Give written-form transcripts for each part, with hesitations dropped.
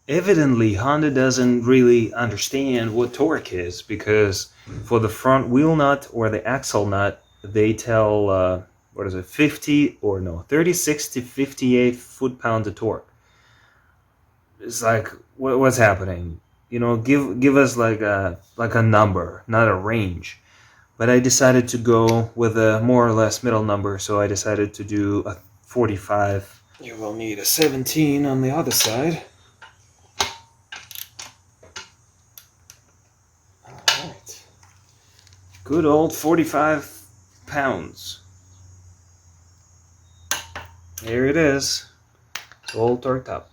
Evidently, Honda doesn't really understand what torque is, because for the front wheel nut or the axle nut, they tell what is it, 50 or no, 36 to 58 foot-pounds of torque. It's like, what's happening? Give us like a number, not a range. But I decided to go with a more or less middle number, so I decided to do a 45. You will need a 17 on the other side. Alright. Good old 45 pounds. Here it is. It's all torqued up.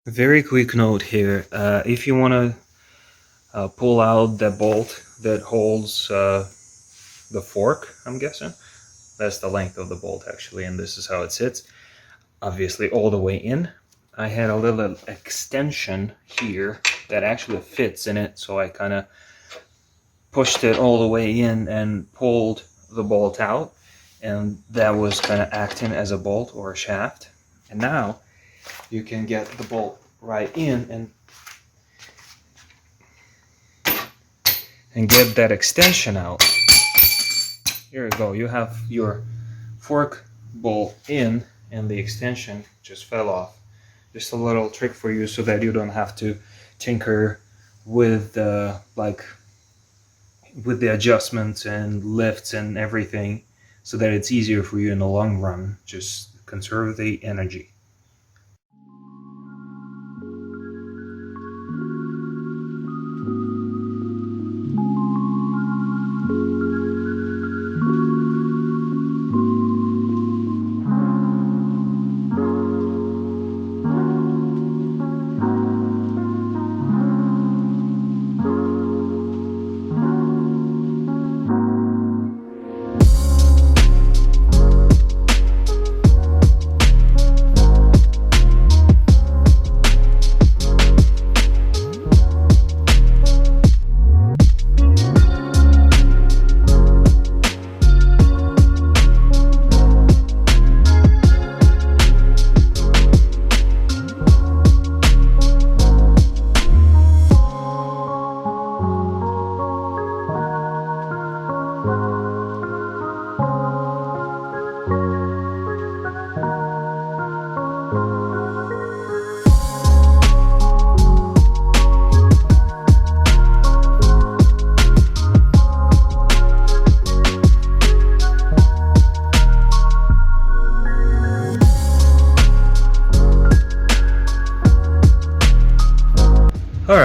Very quick note here. If you want to pull out the bolt that holds the fork, I'm guessing. That's the length of the bolt, actually, and this is how it sits. Obviously, all the way in. I had a little extension here that actually fits in it, so I kind of pushed it all the way in and pulled the bolt out, and that was kind of acting as a bolt or a shaft. And now you can get the bolt right in and get that extension out. Here you go. You have your fork bolt in, and the extension just fell off. Just a little trick for you so that you don't have to tinker with with the adjustments and lifts and everything, so that it's easier for you in the long run. Just conserve the energy.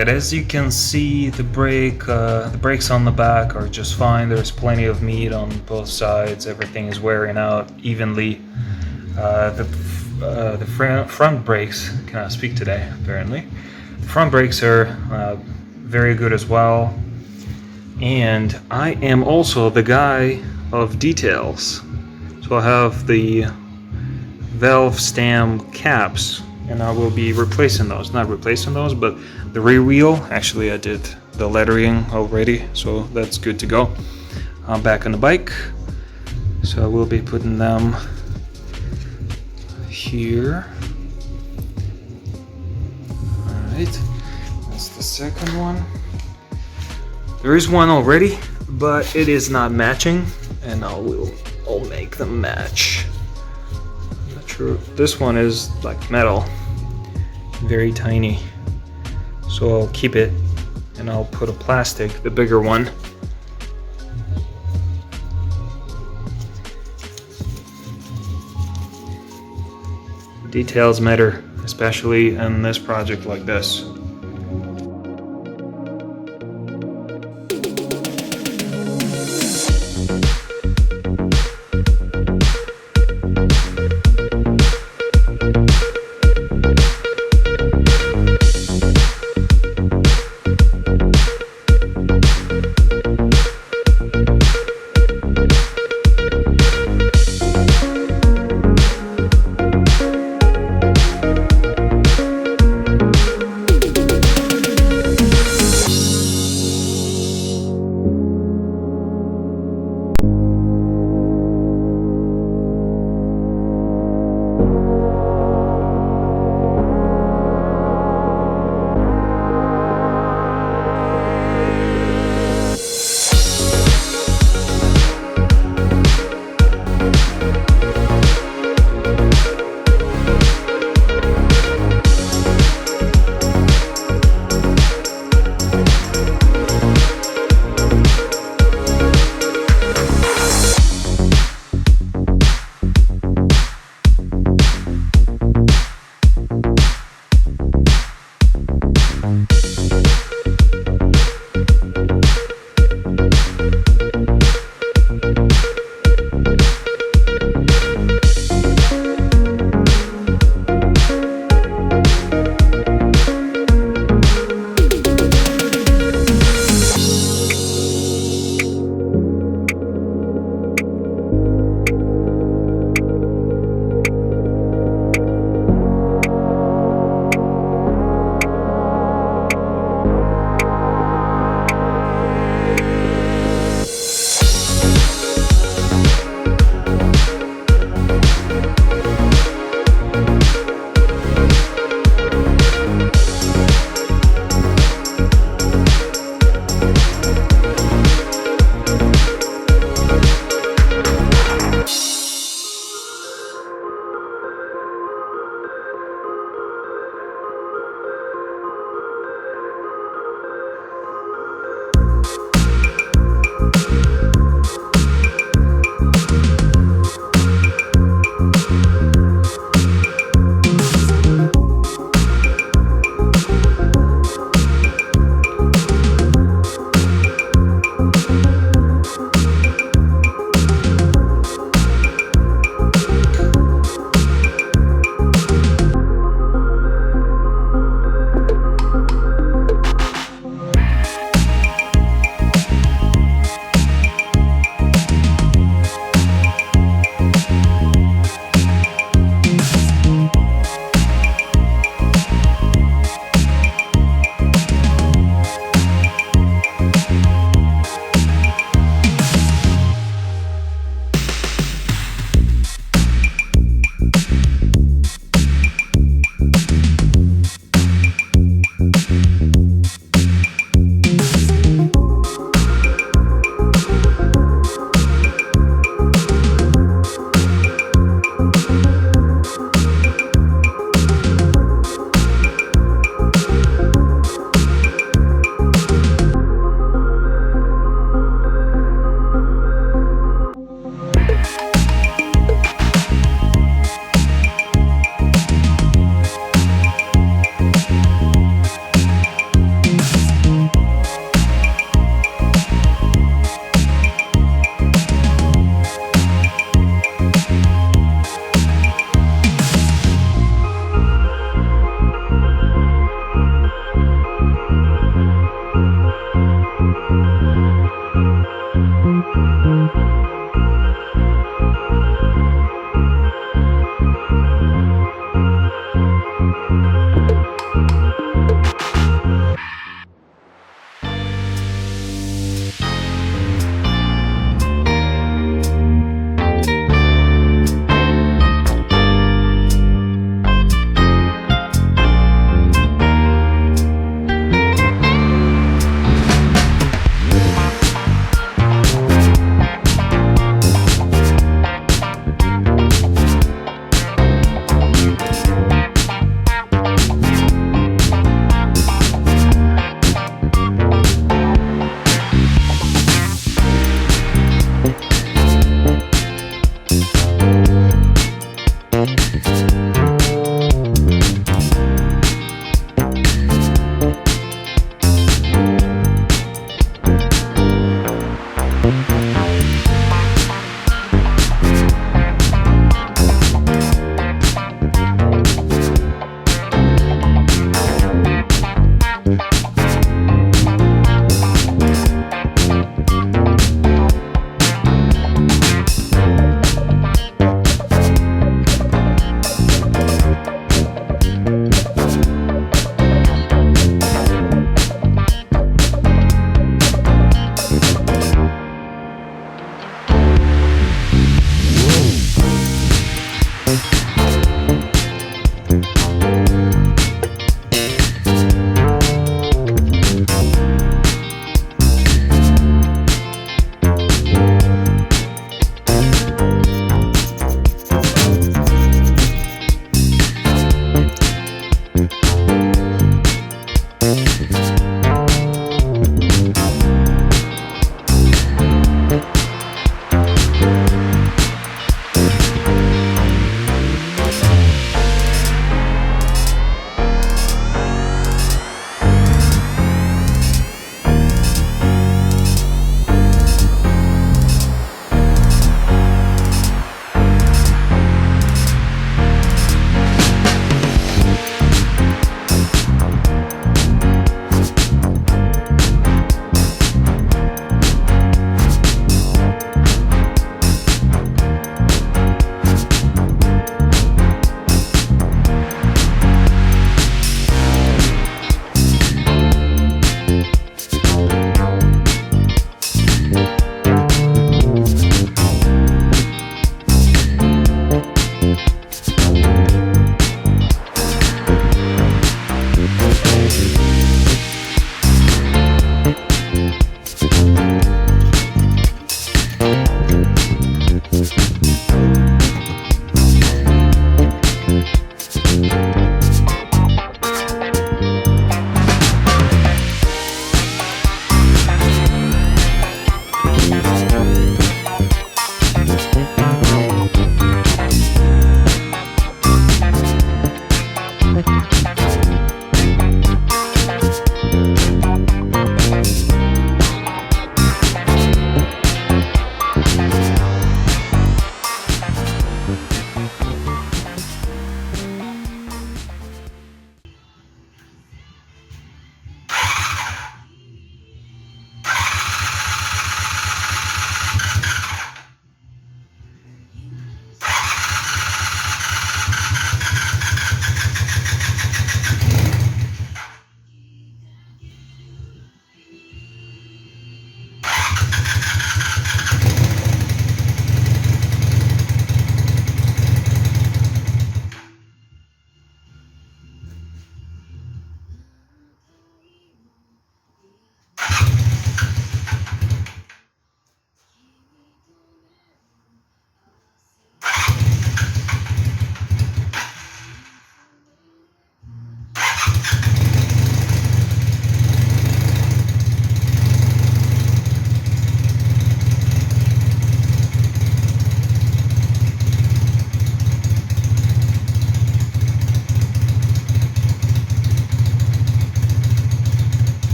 Alright, as you can see, the brakes on the back are just fine. There's plenty of meat on both sides. Everything is wearing out evenly. The front brakes, cannot speak today apparently. The front brakes are very good as well. And I am also the guy of details. So I have the valve stem caps, and I will be replacing those. Not replacing those, but the rear wheel. Actually, I did the lettering already, so that's good to go. I'm back on the bike, so I will be putting them here. Alright, that's the second one. There is one already, but it is not matching, and I'll make them match. I'm not sure. This one is like metal, very tiny, so I'll keep it, and I'll put a plastic, the bigger one. Details matter, especially in this project like this.